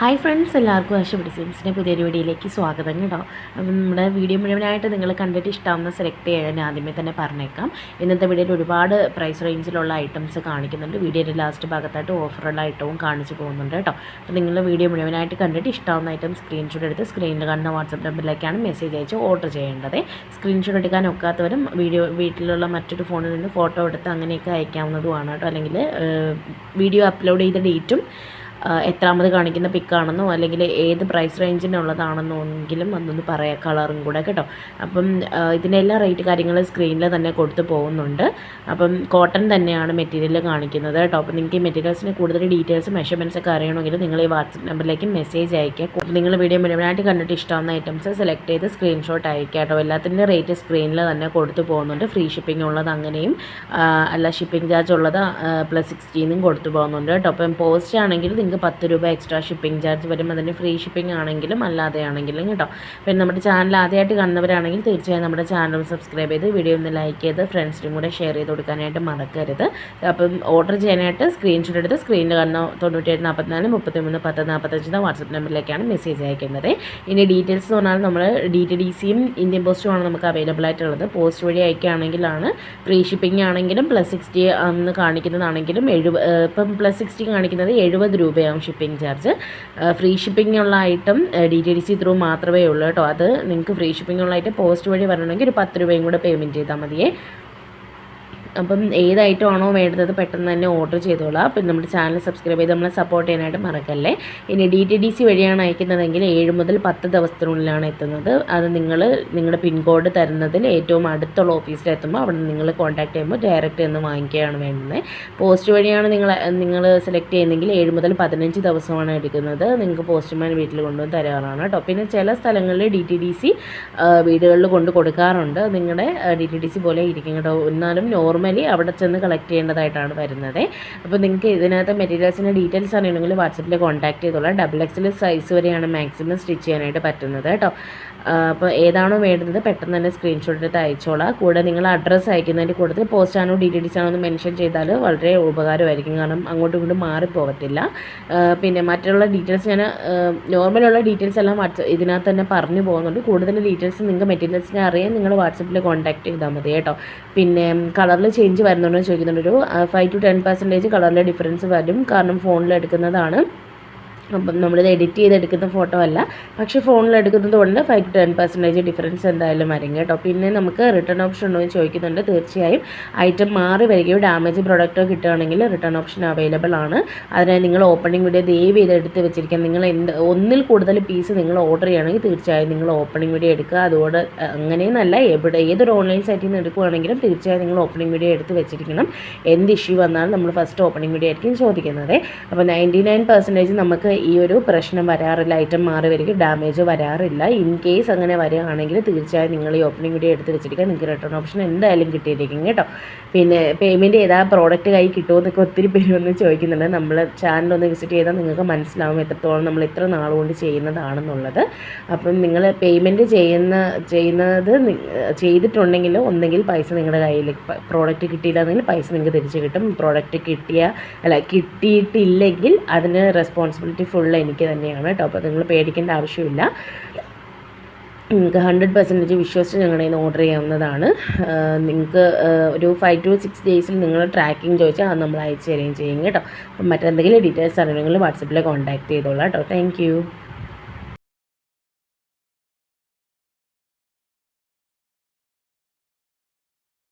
Hi friends, എല്ലാവർക്കും ആശ ഡിസൈൻസിൻ്റെ പുതിയൊരു വീഡിയോയിലേക്ക് സ്വാഗതം കേട്ടോ. അപ്പം നമ്മുടെ വീഡിയോ മുഴുവനായിട്ട് നിങ്ങൾ കണ്ടിട്ട് ഇഷ്ടമാവുന്ന സെലക്ട് ചെയ്യാൻ ആദ്യമേ തന്നെ പറഞ്ഞേക്കാം. ഇന്നത്തെ വീഡിയോയിൽ ഒരുപാട് പ്രൈസ് റേഞ്ചിലുള്ള ഐറ്റംസ് കാണിക്കുന്നുണ്ട്. വീഡിയോയുടെ ലാസ്റ്റ് ഭാഗത്തായിട്ട് ഓഫറുള്ള ഐറ്റവും കാണിച്ചു പോകുന്നുണ്ട് കേട്ടോ. അപ്പോൾ നിങ്ങൾ വീഡിയോ മുഴുവനായിട്ട് കണ്ടിട്ട് ഇഷ്ടമാവുന്ന ഐറ്റം സ്ക്രീൻഷോട്ട് എടുത്ത് സ്ക്രീനിൽ കാണുന്ന വാട്സപ്പ് നമ്പറിലേക്കാണ് മെസ്സേജ് അയച്ച് ഓർഡർ ചെയ്യേണ്ടത്. സ്ക്രീൻഷോട്ട് എടുക്കാൻ ഒക്കാത്തവരും വീട്ടിലുള്ള മറ്റൊരു ഫോണിൽ നിന്ന് ഫോട്ടോ എടുത്ത് അങ്ങനെയൊക്കെ അയക്കാവുന്നതുമാണ് കേട്ടോ. അല്ലെങ്കിൽ വീഡിയോ അപ്ലോഡ് ചെയ്ത ഡേറ്റും എത്രാമത് കാണിക്കുന്ന പിക്കാണെന്നോ അല്ലെങ്കിൽ ഏത് പ്രൈസ് റേഞ്ചിനുള്ളതാണെന്നോ എങ്കിലും അതൊന്ന് പറയാം, കളറും കൂടെ കേട്ടോ. അപ്പം ഇതിൻ്റെ എല്ലാ റേറ്റ് കാര്യങ്ങളും സ്ക്രീനിൽ തന്നെ കൊടുത്തു പോകുന്നുണ്ട്. അപ്പം കോട്ടൺ തന്നെയാണ് മെറ്റീരിയൽ കാണിക്കുന്നത് കേട്ടോ. അപ്പോൾ നിങ്ങൾക്ക് ഈ മെറ്റീരിയൽസിന് കൂടുതൽ ഡീറ്റെയിൽസ് മെഷർമെൻറ്റ്സ് ഒക്കെ അറിയണമെങ്കിൽ നിങ്ങൾ ഈ വാട്സപ്പ് നമ്പറിലേക്ക് മെസ്സേജ് അയക്കുക. അപ്പോൾ നിങ്ങൾ വീഡിയോ മുഴുവനായിട്ട് കണ്ടിട്ട് ഇഷ്ടമാവുന്ന ഐറ്റംസ് സെലക്ട് ചെയ്ത് സ്ക്രീൻഷോട്ട് അയക്കുക കേട്ടോ. എല്ലാത്തിൻ്റെ റേറ്റ് സ്ക്രീനിൽ തന്നെ കൊടുത്തു പോകുന്നുണ്ട്. ഫ്രീ ഷിപ്പിംഗ് ഉള്ളത് അങ്ങനെയും അല്ല ഷിപ്പിംഗ് ചാർജ് ഉള്ളത് +60 കൊടുത്തു പോകുന്നുണ്ട് കേട്ടോ. അപ്പം പോസ്റ്റ് ആണെങ്കിൽ നിങ്ങൾക്ക് 10 രൂപ എക്സ്ട്രാ ഷിപ്പിംഗ് ചാർജ് വരും. അതിന് ഫ്രീ ഷിപ്പിംഗ് ആണെങ്കിലും അല്ലാതെ ആണെങ്കിലും കേട്ടോ. പിന്നെ നമ്മുടെ ചാനൽ ആദ്യമായിട്ട് കാണുന്നവരാണെങ്കിൽ തീർച്ചയായും നമ്മുടെ ചാനൽ സബ്സ്ക്രൈബ് ചെയ്ത് വീഡിയോ ഒന്ന് ലൈക്ക് ചെയ്ത് ഫ്രണ്ട്സിനും കൂടെ ഷെയർ ചെയ്ത് കൊടുക്കാനായിട്ട് മറക്കരുത്. അപ്പം ഓർഡർ ചെയ്യാനായിട്ട് സ്ക്രീൻഷോട്ട് എടുത്ത് സ്ക്രീനിൽ കാണുന്ന 97 44 33 10 45 വാട്സപ്പ് നമ്പറിലേക്കാണ് മെസ്സേജ് അയക്കുന്നത്. ഇനി ഡീറ്റെയിൽസ് എന്ന് പറഞ്ഞാൽ നമ്മൾ DTDCയും ഇന്ത്യൻ പോസ്റ്റുമാണ് നമുക്ക് അവൈലബിൾ ആയിട്ടുള്ളത്. പോസ്റ്റ് വഴി അയക്കുകയാണെങ്കിലാണ് ഫ്രീ ഷിപ്പിംഗ് ആണെങ്കിലും +60 എന്ന് കാണിക്കുന്നതാണെങ്കിലും ഇപ്പം +60 കാണിക്കുന്നത് 70 രൂപയാണ് ഷിപ്പിംഗ് ചാർജ്. ഫ്രീ ഷിപ്പിംഗ് ഉള്ള ഐറ്റം DTDC ത്രൂ മാത്രമേ ഉള്ളൂ കേട്ടോ. അത് നിങ്ങൾക്ക് ഫ്രീ ഷിപ്പിംഗ് ഉള്ള ഐറ്റം പോസ്റ്റ് വഴി വരണമെങ്കിൽ ഒരു 10 രൂപയും കൂടെ പേയ്മെൻറ്റ് ചെയ്താൽ മതിയേ. അപ്പം ഏത് ഐറ്റം ആണോ വേണ്ടത് പെട്ടെന്ന് തന്നെ ഓർഡർ ചെയ്തോളാം. പിന്നെ നമ്മുടെ ചാനൽ സബ്സ്ക്രൈബ് ചെയ്ത് നമ്മളെ സപ്പോർട്ട് ചെയ്യാനായിട്ട് മറക്കല്ലേ. ഇനി DTDC വഴിയാണ് അയക്കുന്നതെങ്കിൽ 7 മുതൽ 10 ദിവസത്തിനുള്ളിലാണ് എത്തുന്നത്. അത് നിങ്ങളുടെ പിൻകോഡ് തരുന്നതിൽ ഏറ്റവും അടുത്തുള്ള ഓഫീസിൽ എത്തുമ്പോൾ അവിടെ നിങ്ങൾ കോൺടാക്ട് ചെയ്യുമ്പോൾ ഡയറക്റ്റ് എന്ന് വാങ്ങിക്കുകയാണ് വേണ്ടുന്നത്. പോസ്റ്റ് വഴിയാണ് നിങ്ങൾ സെലക്ട് ചെയ്യുന്നതെങ്കിൽ 7 മുതൽ 15 ദിവസമാണ് എടുക്കുന്നത്. നിങ്ങൾക്ക് പോസ്റ്റ്മാൻ വീട്ടിൽ കൊണ്ടുവന്ന് തരാറാണ് കേട്ടോ. പിന്നെ ചില സ്ഥലങ്ങളിൽ DTDC വീടുകളിൽ കൊണ്ട് കൊടുക്കാറുണ്ട്. നിങ്ങളുടെ DTDC പോലെ ഇരിക്കും കേട്ടോ. എന്നാലും നോർമലി അവിടെ ചെന്ന് കളക്ട് ചെയ്യേണ്ടതായിട്ടാണ് വരുന്നത്. അപ്പോൾ നിങ്ങൾക്ക് ഇതിനകത്ത് മെറ്റീരിയൽസിൻ്റെ ഡീറ്റെയിൽസ് അറിയണമെങ്കിൽ വാട്സപ്പിൽ കോൺടാക്ട് ചെയ്തോളാം. XXL സൈസ് വരെയാണ് മാക്സിമം സ്റ്റിച്ച് ചെയ്യാനായിട്ട് പറ്റുന്നത് കേട്ടോ. അപ്പോൾ ഏതാണോ വേണ്ടുന്നത് പെട്ടെന്ന് തന്നെ സ്ക്രീൻഷോട്ട് എടുത്ത് അയച്ചോളാം. കൂടെ നിങ്ങൾ അഡ്രസ്സ് അയക്കുന്നതിൻ്റെ കൂടുതൽ പോസ്റ്റ് ആണോ DTDC ആണോ എന്ന് മെൻഷൻ ചെയ്താൽ വളരെ ഉപകാരമായിരിക്കും. കാരണം അങ്ങോട്ടും ഇങ്ങോട്ടും മാറിപ്പോകത്തില്ല. പിന്നെ മറ്റുള്ള ഡീറ്റെയിൽസ് ഞാൻ നോർമലുള്ള ഡീറ്റെയിൽസ് എല്ലാം ഇതിനകത്ത് തന്നെ പറഞ്ഞു പോകുന്നുണ്ട്. കൂടുതൽ ഡീറ്റെയിൽസ് നിങ്ങൾക്ക് മെറ്റീരിയൽസിനെ അറിയാൻ നിങ്ങൾ വാട്സപ്പിൽ കോൺടാക്ട് ചെയ്താൽ മതി കേട്ടോ. പിന്നെ കളറിൽ ചേഞ്ച് വരുന്നുണ്ടോ ചോദിക്കുന്നുണ്ട്. ഒരു 5 to 10% കളറിൽ ഡിഫറൻസ് വരും. കാരണം ഫോണിൽ എടുക്കുന്നതാണ്. അപ്പം നമ്മളിത് എഡിറ്റ് ചെയ്തെടുക്കുന്ന ഫോട്ടോ അല്ല, പക്ഷേ ഫോണിൽ എടുക്കുന്നത് കൊണ്ട് 5 to 10% ഡിഫറൻസ് എന്തായാലും വരും കേട്ടോ. പിന്നെ നമുക്ക് റിട്ടേൺ ഓപ്ഷൻ ഉണ്ടോ എന്ന് ചോദിക്കുന്നുണ്ട്. തീർച്ചയായും ഐറ്റം മാറി വരികയോ ഡാമേജ് പ്രൊഡക്റ്റോ കിട്ടുകയാണെങ്കിൽ റിട്ടേൺ ഓപ്ഷൻ അവൈലബിൾ ആണ്. അതിനായി നിങ്ങൾ ഓപ്പണിംഗ് വീഡിയോ ദയവ് ചെയ്ത് എടുത്ത് വെച്ചിരിക്കുക. നിങ്ങൾ ഒന്നിൽ കൂടുതൽ പീസ് നിങ്ങൾ ഓർഡർ ചെയ്യുകയാണെങ്കിൽ തീർച്ചയായും നിങ്ങൾ ഓപ്പണിംഗ് വീഡിയോ എടുക്കുക. അതുകൊണ്ട് അങ്ങനെയെന്നല്ല, ഏതൊരു ഓൺലൈൻ സൈറ്റിൽ നിന്ന് എടുക്കുകയാണെങ്കിലും തീർച്ചയായും നിങ്ങൾ ഓപ്പണിംഗ് വീഡിയോ എടുത്ത് വെച്ചിരിക്കണം. എന്ത് ഇഷ്യൂ വന്നാലും നമ്മൾ ഫസ്റ്റ് ഓപ്പണിംഗ് വീഡിയോ ആയിരിക്കും ചോദിക്കുന്നത്. അപ്പോൾ 99% നമുക്ക് ഈ ഒരു പ്രശ്നം വരാറില്ല. ഐറ്റം മാറി വരിക ഡാമേജ് വരാറില്ല. ഇൻ കേസ് അങ്ങനെ വരികയാണെങ്കിൽ തീർച്ചയായും നിങ്ങൾ ഈ ഓപ്പണിംഗ് വീഡിയോ എടുത്ത് വെച്ചിരിക്കുക. നിങ്ങൾക്ക് റിട്ടേൺ ഓപ്ഷൻ എന്തായാലും കിട്ടിയിരിക്കും കേട്ടോ. പിന്നെ പേയ്മെൻറ്റ് ചെയ്താൽ പ്രോഡക്റ്റ് കൈ കിട്ടുമോ എന്നൊക്കെ ഒത്തിരി പേര് വന്ന് ചോദിക്കുന്നുണ്ട്. നമ്മൾ ചാനലൊന്ന് വിസിറ്റ് ചെയ്താൽ നിങ്ങൾക്ക് മനസ്സിലാവും എത്രത്തോളം നമ്മൾ ഇത്ര നാളുകൊണ്ട് ചെയ്യുന്നതാണെന്നുള്ളത്. അപ്പം നിങ്ങൾ പേയ്മെൻറ്റ് ചെയ്തിട്ടുണ്ടെങ്കിൽ ഒന്നെങ്കിൽ പൈസ നിങ്ങളുടെ കയ്യിൽ, പ്രോഡക്റ്റ് കിട്ടിയില്ലാന്നെങ്കിൽ പൈസ നിങ്ങൾക്ക് തിരിച്ച് കിട്ടും. പ്രോഡക്റ്റ് കിട്ടിയിട്ടില്ലെങ്കിൽ അതിന് റെസ്പോൺസിബിലിറ്റി ഫുൾ എനിക്ക് തന്നെയാണ് കേട്ടോ. അപ്പോൾ നിങ്ങൾ പേടിക്കേണ്ട ആവശ്യമില്ല. നിങ്ങൾക്ക് 100% വിശ്വസിച്ച് ഞങ്ങളുടെ നിന്ന് ഓർഡർ ചെയ്യാവുന്നതാണ്. നിങ്ങൾക്ക് ഒരു 5 to 6 ഡേയ്സിൽ നിങ്ങൾ ട്രാക്കിംഗ് ചോദിച്ചാൽ അത് നമ്മൾ അയച്ചു തരികയും ചെയ്യും കേട്ടോ. അപ്പം മറ്റെന്തെങ്കിലും ഡീറ്റെയിൽസ് അറിയണമെങ്കിൽ വാട്സപ്പിൽ കോൺടാക്ട് ചെയ്തോളാം കേട്ടോ. താങ്ക്